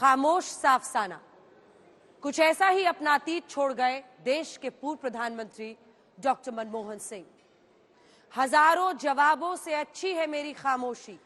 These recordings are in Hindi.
खामोश साफसाना। कुछ ऐसा ही अपना अतीत छोड़ गए देश के पूर्व प्रधानमंत्री डॉक्टर मनमोहन सिंह। हजारों जवाबों से अच्छी है मेरी खामोशी,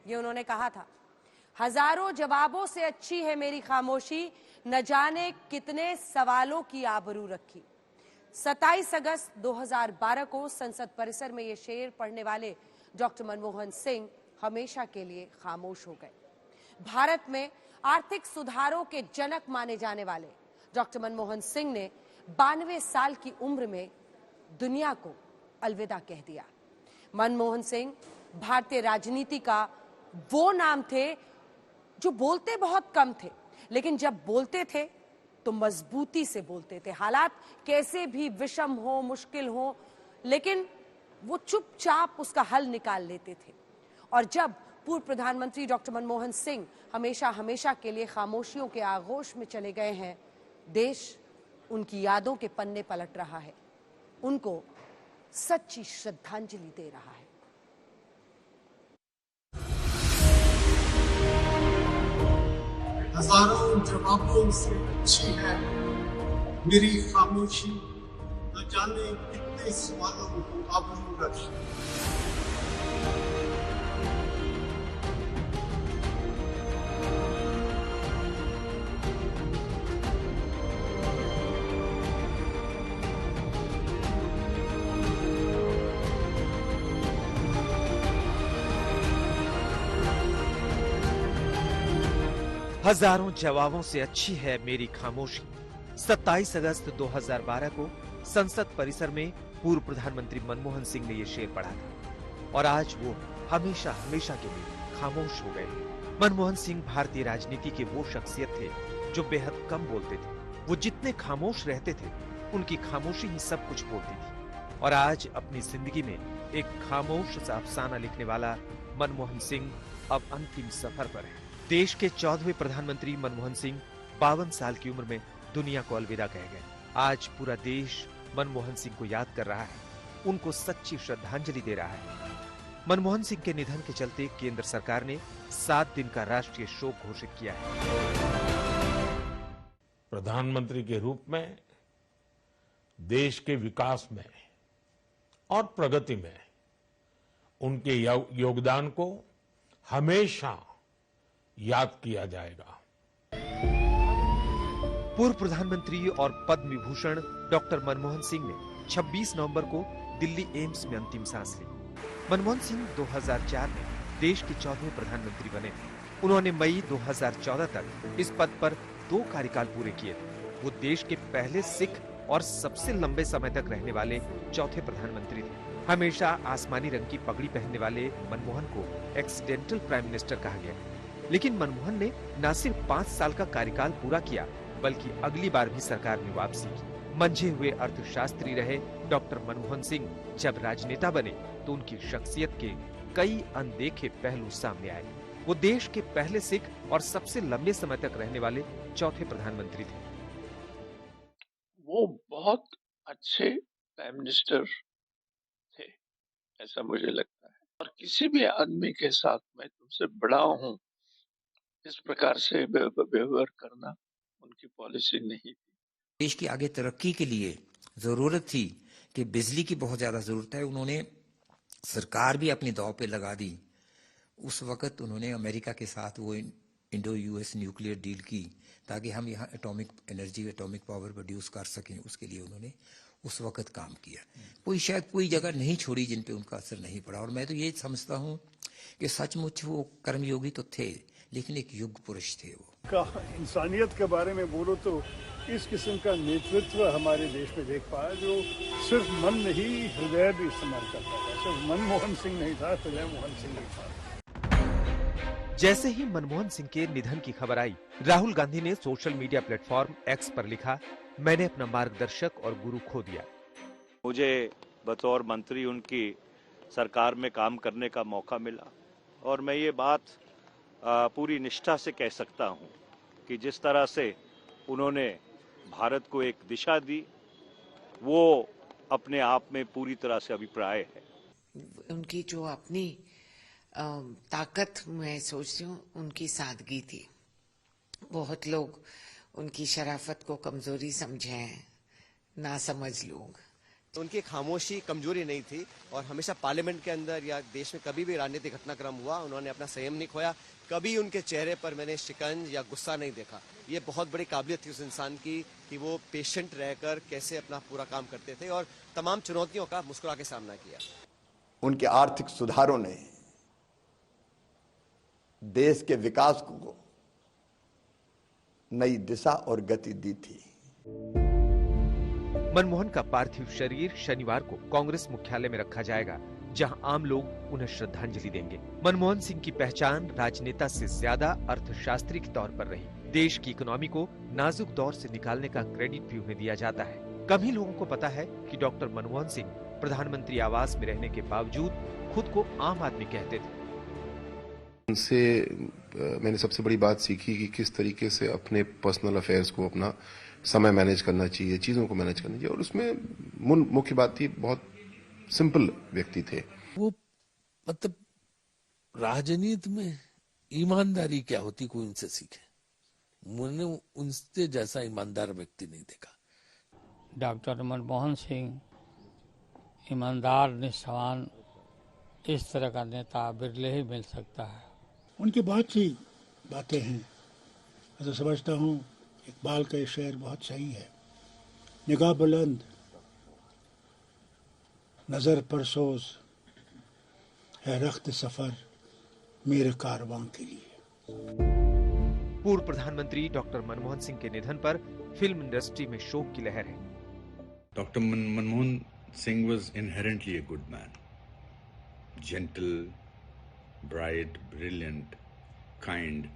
ये उन्होंने कहा था। हजारों जवाबों से अच्छी है मेरी खामोशी, न जाने कितने सवालों की आबरू रखी। 27 अगस्त 2012 को संसद परिसर में ये शेर पढ़ने वाले डॉक्टर मनमोहन सिंह हमेशा के लिए खामोश हो गए। भारत में आर्थिक सुधारों के जनक माने जाने वाले डॉक्टर मनमोहन सिंह ने 92 साल की उम्र में दुनिया को अलविदा कह दिया। मनमोहन सिंह भारतीय राजनीति का वो नाम थे जो बोलते बहुत कम थे, लेकिन जब बोलते थे तो मजबूती से बोलते थे। हालात कैसे भी विषम हो, मुश्किल हो, लेकिन वो चुपचाप उसका हल निकाल लेते थे। और जब पूर्व प्रधानमंत्री डॉक्टर मनमोहन सिंह हमेशा के लिए खामोशियों के आगोश में चले गए हैं, देश उनकी यादों के पन्ने पलट रहा है, उनको सच्ची श्रद्धांजलि दे रहा है। हजारों जवाबों से अच्छी है मेरी खामोशी, न जाने कितने सवालों को आबरू रखी। हजारों जवाबों से अच्छी है मेरी खामोशी। 27 अगस्त 2012 को संसद परिसर में पूर्व प्रधानमंत्री मनमोहन सिंह ने यह शेर पढ़ा था और आज वो हमेशा के लिए खामोश हो गए। मनमोहन सिंह भारतीय राजनीति के वो शख्सियत थे जो बेहद कम बोलते थे। वो जितने खामोश रहते थे, उनकी खामोशी ही सब कुछ बोलती थी। और आज अपनी जिंदगी में एक खामोश सा अफसाना लिखने वाला मनमोहन सिंह अब अंतिम सफर पर है। देश के 14वें प्रधानमंत्री मनमोहन सिंह 52 साल की उम्र में दुनिया को अलविदा कह गए। आज पूरा देश मनमोहन सिंह को याद कर रहा है, उनको सच्ची श्रद्धांजलि दे रहा है। मनमोहन सिंह के निधन के चलते केंद्र सरकार ने 7 दिन का राष्ट्रीय शोक घोषित किया है। प्रधानमंत्री के रूप में देश के विकास में और प्रगति में उनके योगदान को हमेशा याद किया जाएगा। पूर्व प्रधानमंत्री और पद्म विभूषण डॉक्टर मनमोहन सिंह ने 26 नवंबर को दिल्ली एम्स में अंतिम सांस ली। मनमोहन सिंह 2004 में देश के 14वें प्रधानमंत्री बने थे। उन्होंने मई 2014 तक इस पद पर 2 कार्यकाल पूरे किए थे। वो देश के पहले सिख और सबसे लंबे समय तक रहने वाले चौथे प्रधानमंत्री थे। हमेशा आसमानी रंग की पगड़ी पहनने वाले मनमोहन को एक्सीडेंटल प्राइम मिनिस्टर कहा गया, लेकिन मनमोहन ने न सिर्फ 5 साल का कार्यकाल पूरा किया, बल्कि अगली बार भी सरकार में वापसी की। मंझे हुए अर्थशास्त्री रहे डॉक्टर मनमोहन सिंह जब राजनेता बने तो उनकी शख्सियत के कई अनदेखे पहलू सामने आए। वो देश के पहले सिख और सबसे लंबे समय तक रहने वाले चौथे प्रधानमंत्री थे। वो बहुत अच्छे प्राइम मिनिस्टर थे, ऐसा मुझे लगता है। और किसी भी आदमी के साथ मैं तुमसे बड़ा हूँ इस प्रकार से व्यवहार करना उनकी पॉलिसी नहीं थी। देश की आगे तरक्की के लिए जरूरत थी कि बिजली की बहुत ज्यादा जरूरत है। उन्होंने सरकार भी अपनी दांव पे लगा दी। उस वक्त उन्होंने अमेरिका के साथ वो इंडो यूएस न्यूक्लियर डील की ताकि हम यहाँ atomic energy, atomic power produce कर सकें। उसके लिए उन्होंने उस वक्त काम किया। कोई जगह नहीं छोड़ी जिन पे उनका असर नहीं पड़ा। और मैं तो ये समझता हूँ कि सचमुच वो कर्मयोगी तो थे, लेकिन एक युग पुरुष थे। वो इंसानियत के बारे में बोलो तो इस किस्म का नेतृत्व हमारे देश में देख पाया जो सिर्फ मन नहीं हृदय भी इस्तेमाल करता था। सिर्फ मनमोहन सिंह नहीं था, हृदय मोहन सिंह नहीं था। जैसे ही मनमोहन सिंह के निधन की खबर आई, राहुल गांधी ने सोशल मीडिया प्लेटफॉर्म एक्स पर लिखा, मैंने अपना मार्गदर्शक और गुरु खो दिया। मुझे बतौर मंत्री उनकी सरकार में काम करने का मौका मिला और मैं ये बात पूरी निष्ठा से कह सकता हूं कि जिस तरह से उन्होंने भारत को एक दिशा दी, वो अपने आप में पूरी तरह से अभिप्राय है। उनकी जो अपनी ताकत मैं सोचती हूँ उनकी सादगी थी। बहुत लोग उनकी शराफत को कमजोरी समझे हैं, ना समझ लोग। उनकी खामोशी कमजोरी नहीं थी और हमेशा पार्लियामेंट के अंदर या देश में कभी भी राजनीतिक घटनाक्रम हुआ उन्होंने अपना संयम नहीं खोया। कभी उनके चेहरे पर मैंने शिकंज या गुस्सा नहीं देखा। ये बहुत बड़ी काबिलियत थी उस इंसान की कि वो पेशेंट रहकर कैसे अपना पूरा काम करते थे और तमाम चुनौतियों का मुस्कुरा के सामना किया। उनके आर्थिक सुधारों ने देश के विकास को नई दिशा और गति दी थी। मनमोहन का पार्थिव शरीर शनिवार को कांग्रेस मुख्यालय में रखा जाएगा, जहां आम लोग उन्हें श्रद्धांजलि देंगे। मनमोहन सिंह की पहचान राजनेता से ज्यादा अर्थशास्त्री के तौर पर रही। देश की इकोनॉमी को नाजुक दौर से निकालने का क्रेडिट भी उन्हें दिया जाता है। कम ही लोगों को पता है कि डॉक्टर मनमोहन सिंह प्रधानमंत्री आवास में रहने के बावजूद खुद को आम आदमी कहते थे। उनसे मैंने सबसे बड़ी बात सीखी कि किस तरीके से अपने पर्सनल अफेयर्स को, अपना समय मैनेज करना चाहिए, चीजों को मैनेज करना चाहिए। और उसमें मुख्य बात थी, बहुत सिंपल व्यक्ति थे वो। मतलब राजनीति में ईमानदारी क्या होती कोई उनसे सीखे। मैंने उनसे जैसा ईमानदार व्यक्ति नहीं देखा। डॉक्टर मनमोहन सिंह ईमानदार, निष्ठावान, इस तरह का नेता बिरले ही मिल सकता है। उनकी बहुत सी बातें हैं। मैं तो समझता हूँ इकबाल का ये शेर बहुत सही है, निगाह बुलंद, नजर परसोज है रख्त सफर मेरे कारवां के लिए। पूर्व प्रधानमंत्री डॉक्टर मनमोहन सिंह के निधन पर फिल्म इंडस्ट्री में शोक की लहर है। Doctor Manmohan Singh was inherently a good man, gentle, bright, brilliant, kind.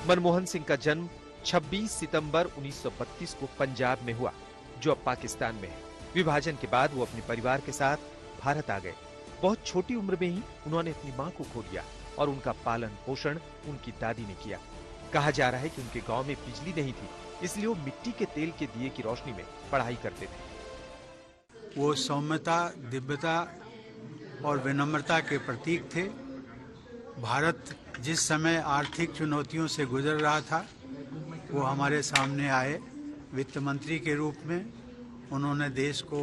Manmohan Singh का जन्म 26 सितंबर 1932 को पंजाब में हुआ, जो अब पाकिस्तान में है। विभाजन के बाद वो अपने परिवार के साथ भारत आ गए। बहुत छोटी उम्र में ही उन्होंने अपनी मां को खो दिया और उनका पालन पोषण उनकी दादी ने किया। कहा जा रहा है कि उनके गांव में बिजली नहीं थी, इसलिए वो मिट्टी के तेल के दिए की रोशनी में पढ़ाई करते थे। वो सौम्यता, दिव्यता और विनम्रता के प्रतीक थे। भारत जिस समय आर्थिक चुनौतियों से गुजर रहा था, वो हमारे सामने आए। वित्त मंत्री के रूप में उन्होंने देश को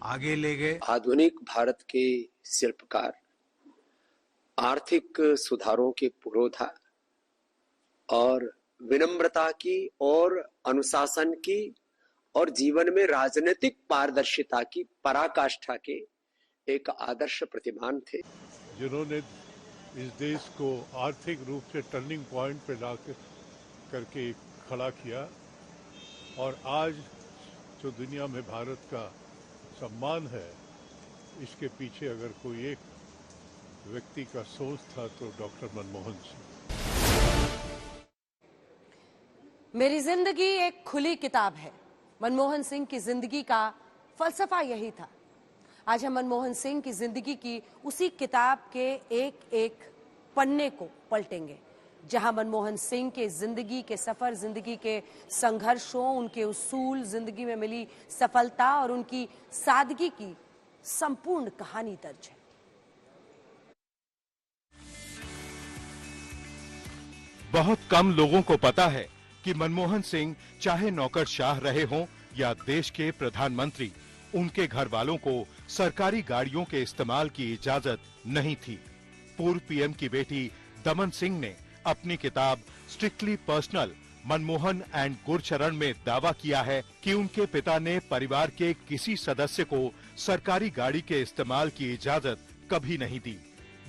आगे ले गए। आधुनिक भारत के शिल्पकार, आर्थिक सुधारों के पुरोधा और विनम्रता की और अनुशासन की और जीवन में राजनीतिक पारदर्शिता की पराकाष्ठा के एक आदर्श प्रतिमान थे, जिन्होंने इस देश को आर्थिक रूप से टर्निंग पॉइंट पे ला करके खड़ा किया। और आज जो दुनिया में भारत का सम्मान है, इसके पीछे अगर कोई एक व्यक्ति का सोच था तो डॉक्टर मनमोहन सिंह। मेरी जिंदगी एक खुली किताब है। मनमोहन सिंह की जिंदगी का फलसफा यही था। आज हम मनमोहन सिंह की जिंदगी की उसी किताब के एक एक पन्ने को पलटेंगे, जहां मनमोहन सिंह के जिंदगी के सफर, जिंदगी के संघर्षों, उनके उसूल, जिंदगी में मिली सफलता और उनकी सादगी की संपूर्ण कहानी दर्ज है। बहुत कम लोगों को पता है कि मनमोहन सिंह चाहे नौकरशाह रहे हों या देश के प्रधानमंत्री, उनके घर वालों को सरकारी गाड़ियों के इस्तेमाल की इजाजत नहीं थी। पूर्व पीएम की बेटी दमन सिंह ने अपनी किताब strictly personal Manmohan and Gurcharan में दावा किया है कि उनके पिता ने परिवार के किसी सदस्य को सरकारी गाड़ी के इस्तेमाल की इजाजत कभी नहीं दी।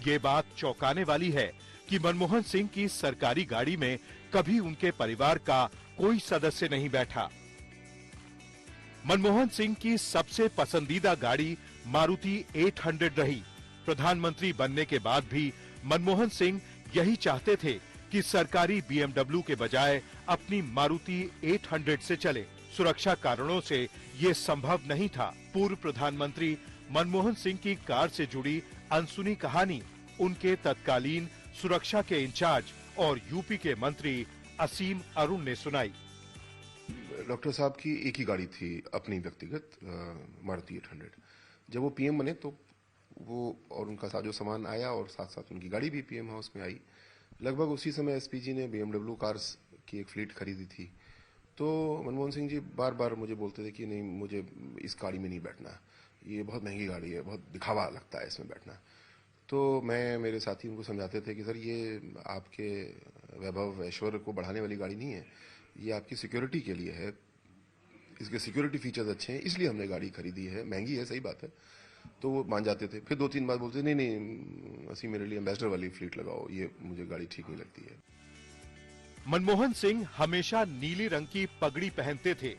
ये बात चौंकाने वाली है कि मनमोहन सिंह की सरकारी गाड़ी में कभी उनके परिवार का कोई सदस्य नहीं बैठा। मनमोहन सिंह की सबसे पसंदीदा गाड़ी मारुति 800 रही। प्रधानमंत्री बनने के बाद भी मनमोहन सिंह यही चाहते थे कि सरकारी BMW के बजाय अपनी मारुति 800 से चले। सुरक्षा कारणों से ये संभव नहीं था। पूर्व प्रधानमंत्री मनमोहन सिंह की कार से जुड़ी अनसुनी कहानी उनके तत्कालीन सुरक्षा के इंचार्ज और यूपी के मंत्री असीम अरुण ने सुनाई। डॉक्टर साहब की एक ही गाड़ी थी अपनी व्यक्तिगत, मारुति 800। जब वो पीएम बने तो वो और उनका साजो सामान आया और साथ साथ उनकी गाड़ी भी पीएम हाउस में आई। लगभग उसी समय एसपीजी ने BMW कार्स की एक फ्लीट खरीदी थी। तो मनमोहन सिंह जी बार बार मुझे बोलते थे कि नहीं, मुझे इस गाड़ी में नहीं बैठना, ये बहुत महंगी गाड़ी है, बहुत दिखावा लगता है इसमें बैठना। तो मैं, मेरे साथी उनको समझाते थे कि सर ये आपके वैभव ऐश्वर्य को बढ़ाने वाली गाड़ी नहीं है, ये आपकी सिक्योरिटी के लिए है, इसके सिक्योरिटी फीचर्स अच्छे हैं, इसलिए हमने गाड़ी खरीदी है। महंगी है, सही बात है। तो वो मान जाते थे। फिर 2-3 बार बोलते, नहीं नहीं असी मेरे लिए एम्बेसडर वाली फ्लीट लगाओ, ये मुझे गाड़ी ठीक नहीं लगती है। मनमोहन सिंह हमेशा नीली रंग की पगड़ी पहनते थे।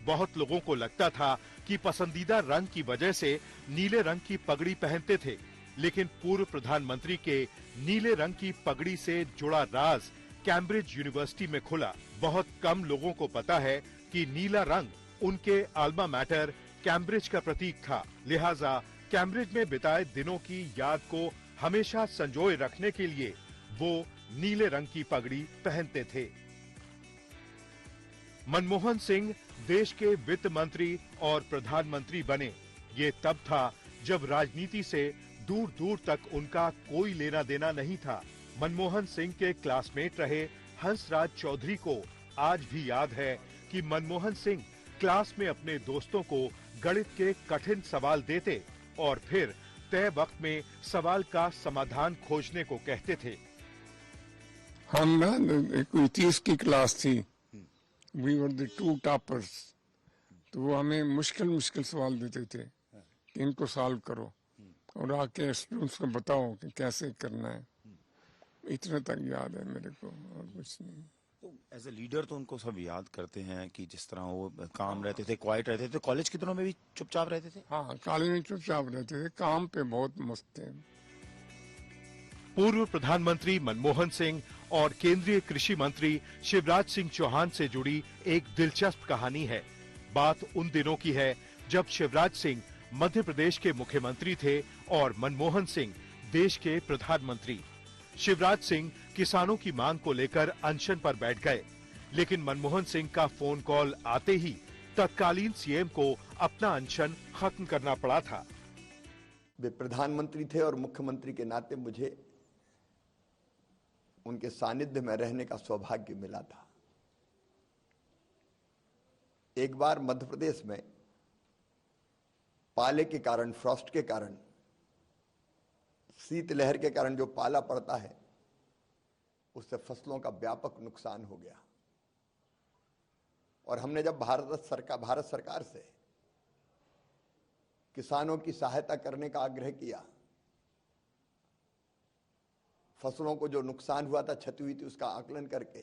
बहुत लोगों को लगता था कि पसंदीदा रंग की वजह से नीले रंग की पगड़ी पहनते थे, लेकिन पूर्व प्रधानमंत्री के नीले रंग की पगड़ी से जुड़ा राज कैम्ब्रिज यूनिवर्सिटी में खुला। बहुत कम लोगों को पता है कि नीला रंग उनके अल्मा मैटर कैम्ब्रिज का प्रतीक था। लिहाजा कैम्ब्रिज में बिताए दिनों की याद को हमेशा संजोए रखने के लिए वो नीले रंग की पगड़ी पहनते थे। मनमोहन सिंह देश के वित्त मंत्री और प्रधानमंत्री बने। ये तब था जब राजनीति से दूर दूर तक उनका कोई लेना देना नहीं था। मनमोहन सिंह के क्लासमेट रहे हंसराज चौधरी को आज भी याद है कि मनमोहन सिंह क्लास में अपने दोस्तों को गणित के कठिन सवाल देते और फिर तय वक्त में सवाल का समाधान खोजने को कहते थे। हम ना कोई 30 की क्लास थी, वी वर द 2 टॉपर्स, तो वो हमें मुश्किल मुश्किल सवाल देते थे कि इनको सॉल्व करो और आके स्टूडेंट्स को बताओ कि कैसे करना है। इतना तक याद है मेरे को, और कुछ नहीं। तो एज ए लीडर तो उनको सब याद करते हैं कि जिस तरह वो काम रहते थे, क्वाइट रहते थे। कॉलेज के दिनों में भी चुपचाप रहते थे? हाँ, कॉलेज में चुपचाप रहते थे, काम पे बहुत मस्त थे। पूर्व प्रधानमंत्री मनमोहन सिंह और केंद्रीय कृषि मंत्री शिवराज सिंह चौहान से जुड़ी एक दिलचस्प कहानी है। बात उन दिनों की है जब शिवराज सिंह मध्य प्रदेश के मुख्यमंत्री थे और मनमोहन सिंह देश के प्रधानमंत्री। शिवराज सिंह किसानों की मांग को लेकर अनशन पर बैठ गए, लेकिन मनमोहन सिंह का फोन कॉल आते ही तत्कालीन सीएम को अपना अनशन खत्म करना पड़ा था। वे प्रधानमंत्री थे और मुख्यमंत्री के नाते मुझे उनके सानिध्य में रहने का सौभाग्य मिला था। एक बार मध्य प्रदेश में पाले के कारण, फ्रॉस्ट के कारण, शीतलहर के कारण जो पाला पड़ता है उससे फसलों का व्यापक नुकसान हो गया और हमने जब भारत सरकार से किसानों की सहायता करने का आग्रह किया, फसलों को जो नुकसान हुआ था, क्षति हुई थी, उसका आकलन करके,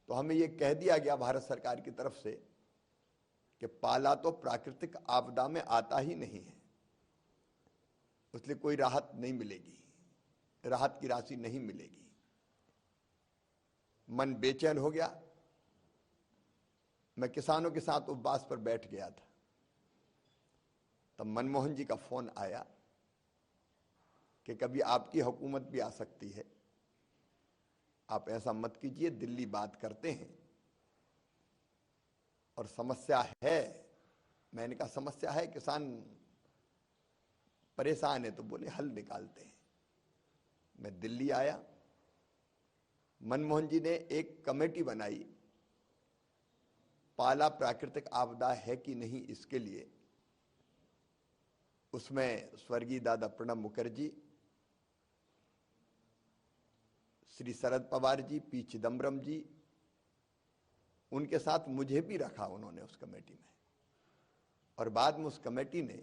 तो हमें यह कह दिया गया भारत सरकार की तरफ से कि पाला तो प्राकृतिक आपदा में आता ही नहीं है, इसलिए कोई राहत नहीं मिलेगी, राहत की राशि नहीं मिलेगी। मन बेचैन हो गया। मैं किसानों के साथ उपवास पर बैठ गया था, तब मनमोहन जी का फोन आया कि कभी आपकी हुकूमत भी आ सकती है, आप ऐसा मत कीजिए, दिल्ली बात करते हैं और समस्या है। मैंने कहा समस्या है, किसान परेशान है, तो बोले हल निकालते हैं। मैं दिल्ली आया, मनमोहन जी ने एक कमेटी बनाई, पाला प्राकृतिक आपदा है कि नहीं इसके लिए। उसमें स्वर्गीय दादा प्रणब मुखर्जी, श्री शरद पवार जी, पी चिदम्बरम जी, उनके साथ मुझे भी रखा उन्होंने उस कमेटी में। और बाद में उस कमेटी ने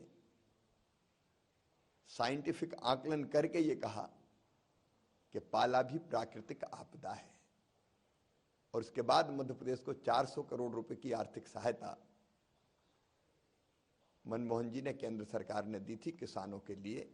साइंटिफिक आकलन करके ये कहा कि पाला भी प्राकृतिक आपदा है। और उसके बाद मध्य प्रदेश को 400 करोड़ रुपए की आर्थिक सहायता मनमोहन जी ने, केंद्र सरकार ने दी थी किसानों के लिए।